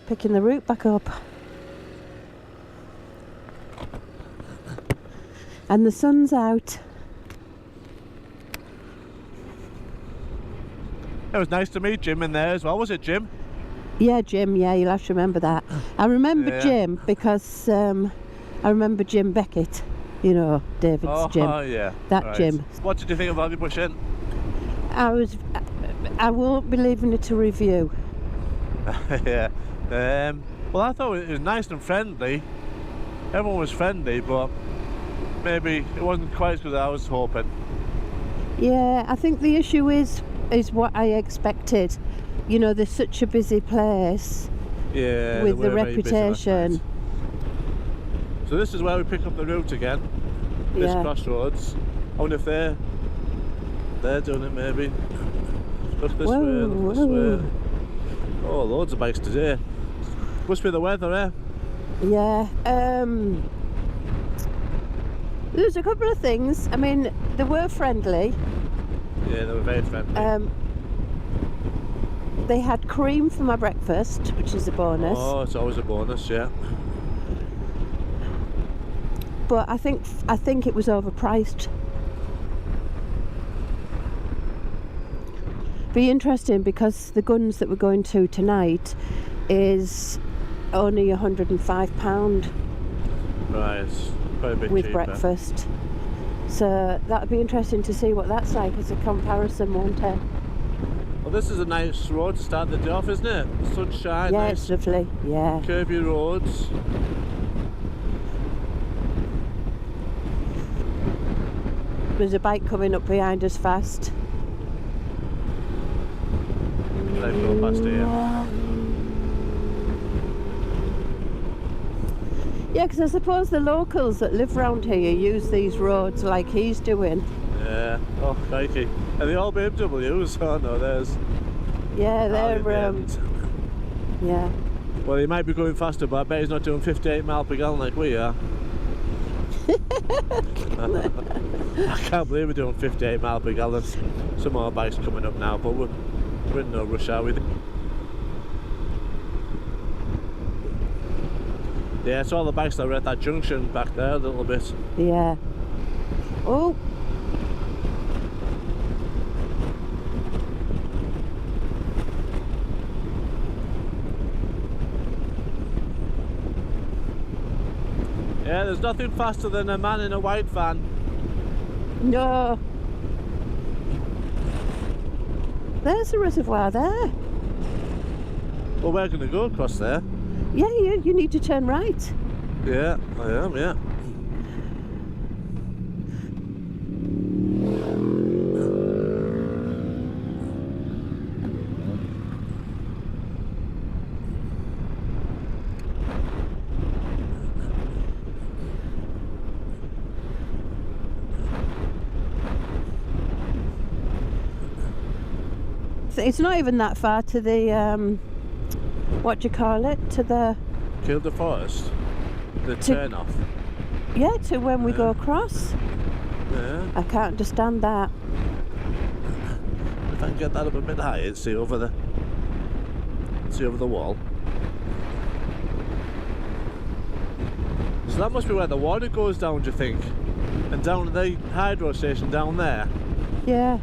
picking the route back up. And the sun's out. It was nice to meet Jim in there as well, was it, Jim? Yeah, Jim, yeah, you'll have to remember that. I remember Jim because I remember Jim Beckett, you know, David's Jim. Oh, yeah. That right. Jim. What did you think of Hollybush Inn? I won't be leaving it to review. Yeah. Well, I thought it was nice and friendly. Everyone was friendly, but maybe it wasn't quite as good as I was hoping. Yeah, I think the issue is what I expected. You know, there's such a busy place. Yeah. With the reputation. So this is where we pick up the route again. This crossroads. I wonder if they're doing it maybe. Look this way, look this way. Oh, loads of bikes today. Must be the weather, eh? Yeah. There's a couple of things. I mean, they were friendly. Yeah, they were very friendly. They had cream for my breakfast, which is a bonus. Oh, it's always a bonus, yeah. But I think it was overpriced. Be interesting because the Guns that we're going to tonight is only £105 Right, quite a bit with cheaper. breakfast. So that'd be interesting to see what that's like as a comparison, won't it? Well, this is a nice road to start the day off, isn't it? Sunshine, Yeah, nice it's lovely. Yeah. curvy roads. There's a bike coming up behind us fast. They've gone past here. Yeah, because I suppose the locals that live round here use these roads like he's doing. Yeah. Oh, crikey. Are they all BMWs? Oh no, there's... Yeah, they're yeah. Well, he might be going faster, but I bet he's not doing 58 miles per gallon like we are. I can't believe we're doing 58 miles per gallon. Some more bikes coming up now, but we're in no rush, are we? Yeah, it's all the bikes that were at that junction back there a little bit. Yeah. Oh. Yeah, there's nothing faster than a man in a white van. No. There's the reservoir there. Well, we're going to go across there. Yeah, you need to turn right. Yeah, I am, yeah. It's not even that far to the, what do you call it? To the... Kielder Forest? The turn off? Yeah, to when we go across. Yeah. I can't understand that. If I can get that up a bit higher, see over the wall. So that must be where the water goes down, do you think? And down at the hydro station down there. Yeah.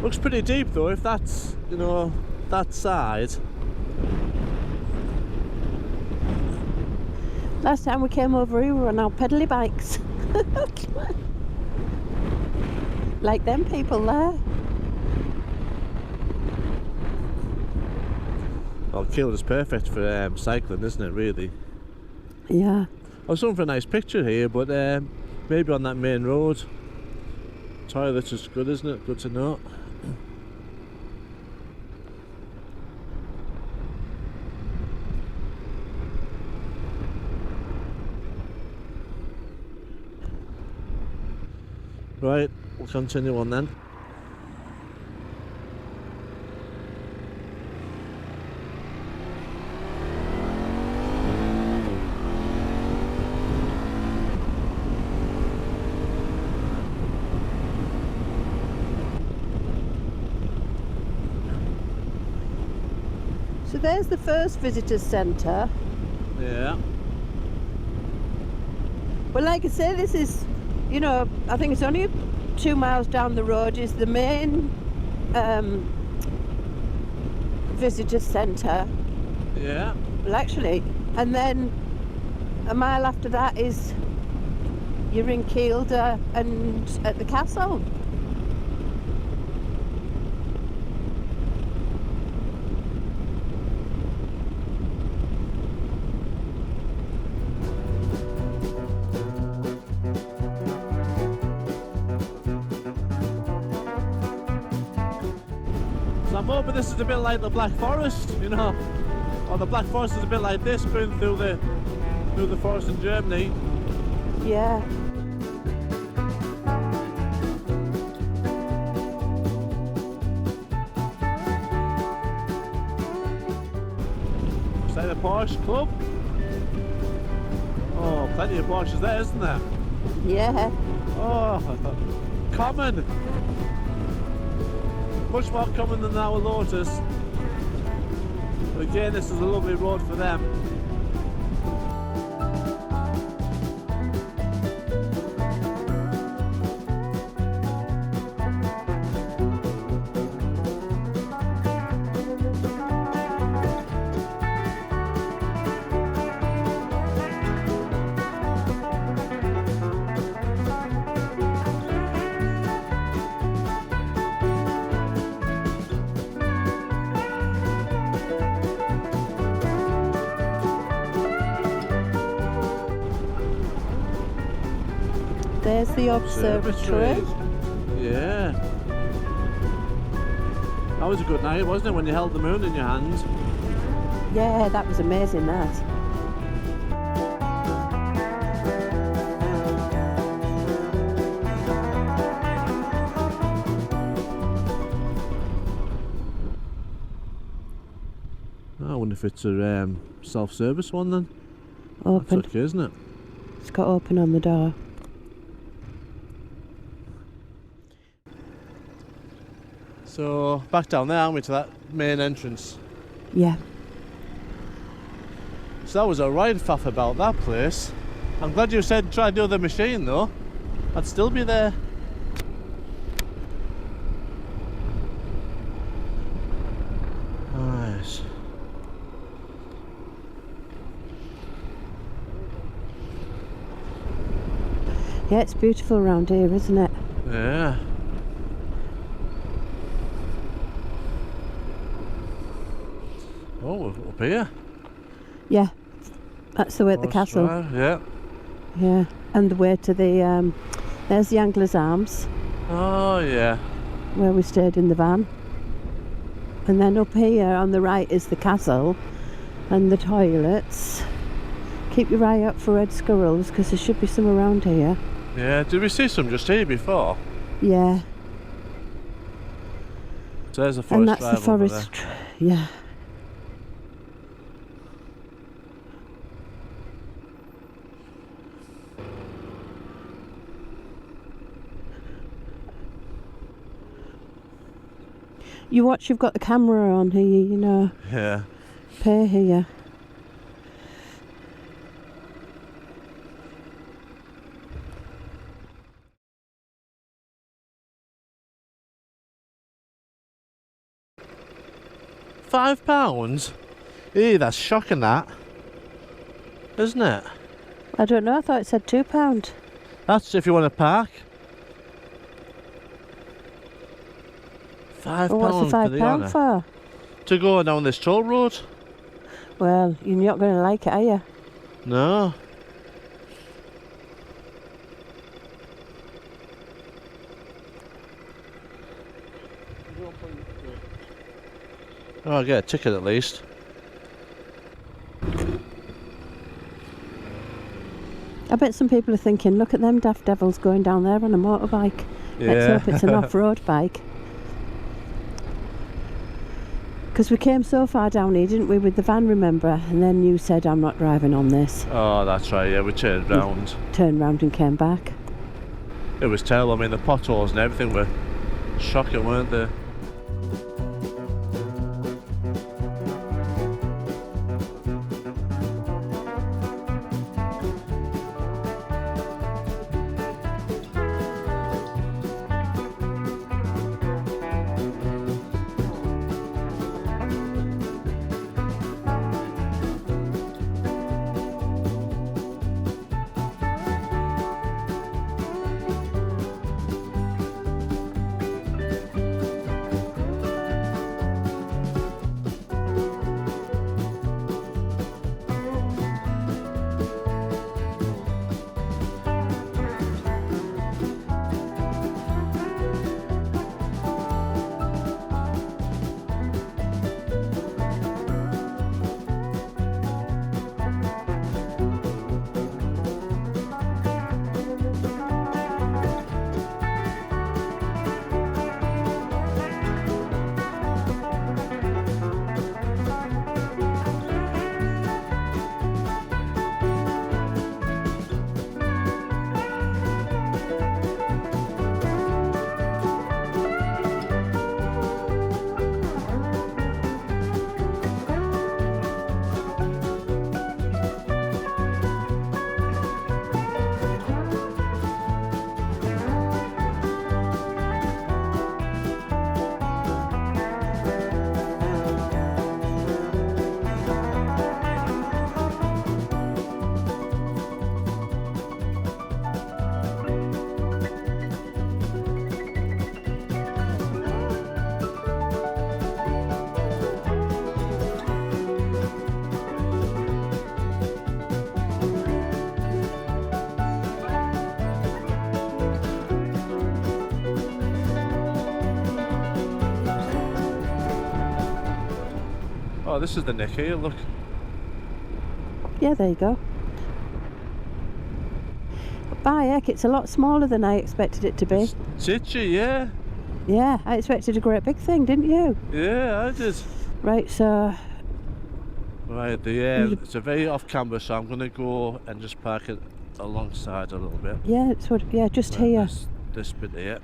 Looks pretty deep though, if that's, you know, that side. Last time we came over here we were on our pedally bikes. Like them people there. Well, Kielder's perfect for cycling, isn't it, really? Yeah. I was looking for a nice picture here, but maybe on that main road. Toilets is good, isn't it? Good to know. Right, we'll continue on then. there's the first visitors centre. Yeah. Well, like I say, this is, you know, I think it's only 2 miles down the road is the main visitors centre. Yeah. Well, actually, and then a mile after that is you're in Kielder and at the castle. So I'm hoping this is a bit like the Black Forest, you know, or the Black Forest is a bit like this, going through the forest in Germany. Yeah. Is that a Porsche club? Oh, plenty of Porsches there, isn't there? Yeah. Oh, common. Much more common than our Lotus. But again, this is a lovely road for them. There's the observatory. Yeah. That was a good night, wasn't it, when you held the moon in your hand? Yeah, that was amazing, that. I wonder if it's a self-service one then. Open. That's okay, isn't it? It's got open on the door. So, back down there, aren't we, to that main entrance? Yeah. So that was a right faff about that place. I'm glad you said try the other machine though. I'd still be there. Nice. Yeah, it's beautiful around here, isn't it? Yeah. Oh, we're up here. Yeah. That's the way at the castle. Drive, yeah. Yeah. And the way to the, there's the Anglers Arms, Oh, yeah. where we stayed in the van. And then up here on the right is the castle and the toilets. Keep your eye out for red squirrels because there should be some around here. Yeah, did we see some just here before? Yeah. So there's a forest And that's drive the over forest. Yeah. You watch, you've got the camera on here, you know. there. Pay here. £5? Ew, that's shocking that. Isn't it? I don't know, I thought it said £2. That's if you want to park. £5 Well, what's the for the £5 honour. for? To go down this toll road? Well, you're not going to like it, are you? No. Oh, I'll get a ticket at least. I bet some people are thinking, look at them daft devils going down there on a motorbike. Let's Yeah. hope it's an off-road bike. Because we came so far down here, didn't we, with the van, remember? And then you said, I'm not driving on this. Oh, that's right, yeah, we turned round. Turned round and came back. It was terrible, I mean, the potholes and everything were shocking, weren't they? Oh, this is the nick here, look. Yeah, there you go. By heck, it's a lot smaller than I expected it to be. It's itchy, yeah. Yeah, I expected a great big thing, didn't you? Yeah, I did. Right, so Right, it's a very off camber, so I'm going to go and just park it alongside a little bit. yeah, it's what. Yeah, just Right, here. this bit here.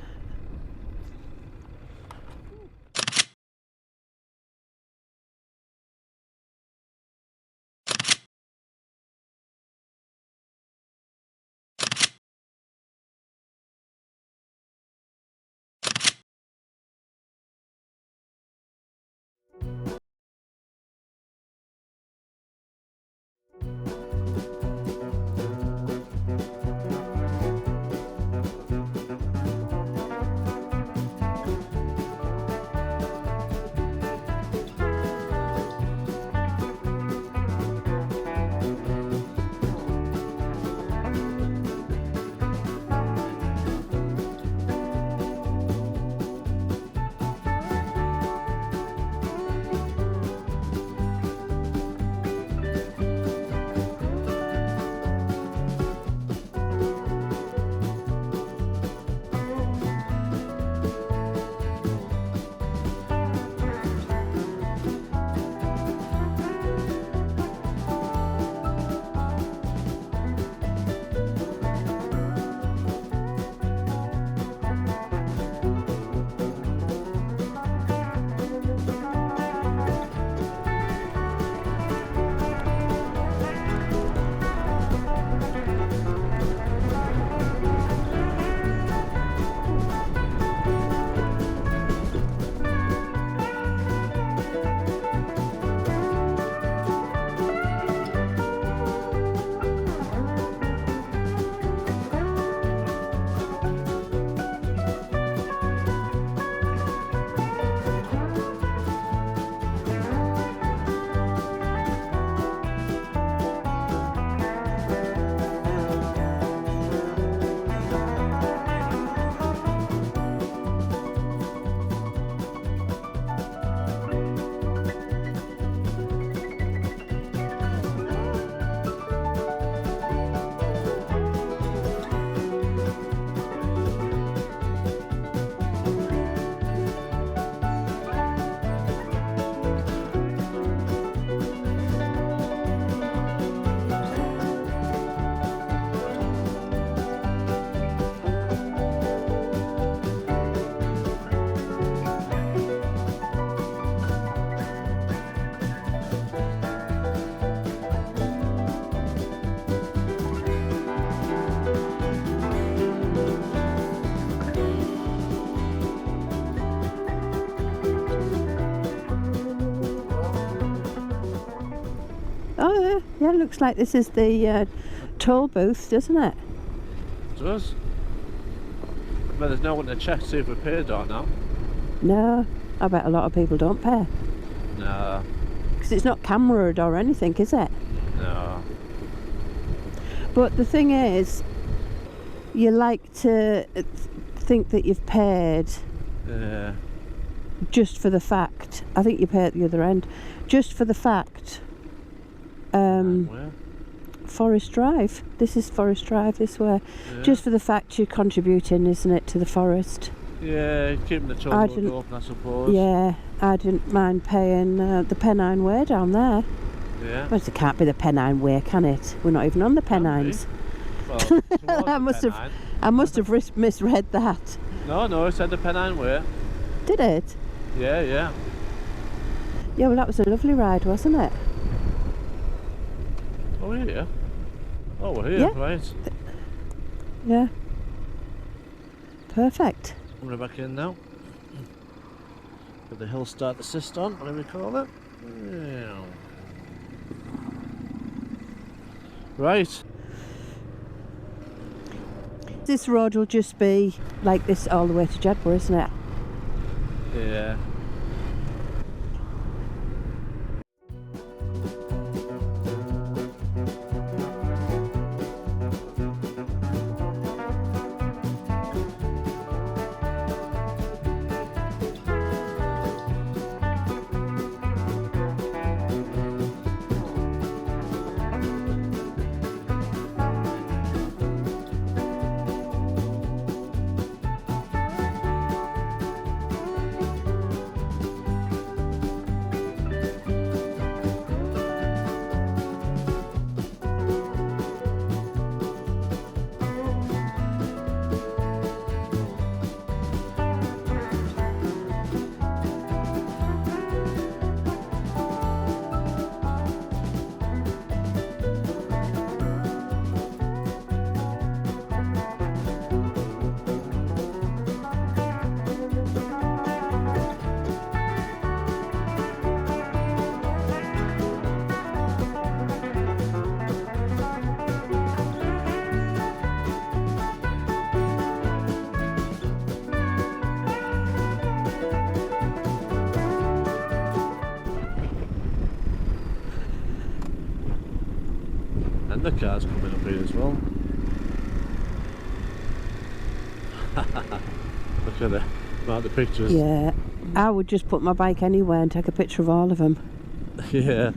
Oh yeah, yeah. Looks like this is the toll booth, doesn't it? It does. But there's no one to check to see if we paid or not. No, I bet a lot of people don't pay No, because it's not cameraed or anything, is it? no. But the thing is, you like to think that you've paid Yeah. just for the fact. I think you pay at the other end, just for the fact. Where? Forest Drive. This is Forest Drive this way. Yeah. Just for the fact you're contributing, isn't it, to the forest? Yeah, keeping the toll I road didn't- open, I suppose. Yeah, I didn't mind paying the Pennine Way down there. Yeah. But it can't be the Pennine Way, can it? We're not even on the Can be. Pennines. Well, towards I the must have- Pennine. I must have misread that. No, it said the Pennine Way. Did it? Yeah, yeah. Yeah, well, that was a lovely ride, wasn't it? Oh, we're here. Oh, we're here, Yeah. right. Yeah. Perfect. We're back in now. Put the hill start assist on, whatever we call it. Yeah. Right. This road will just be like this all the way to Jedburgh, isn't it? Yeah. And the car's coming up here as well. Look at the amount of pictures. Yeah, I would just put my bike anywhere and take a picture of all of them. Yeah.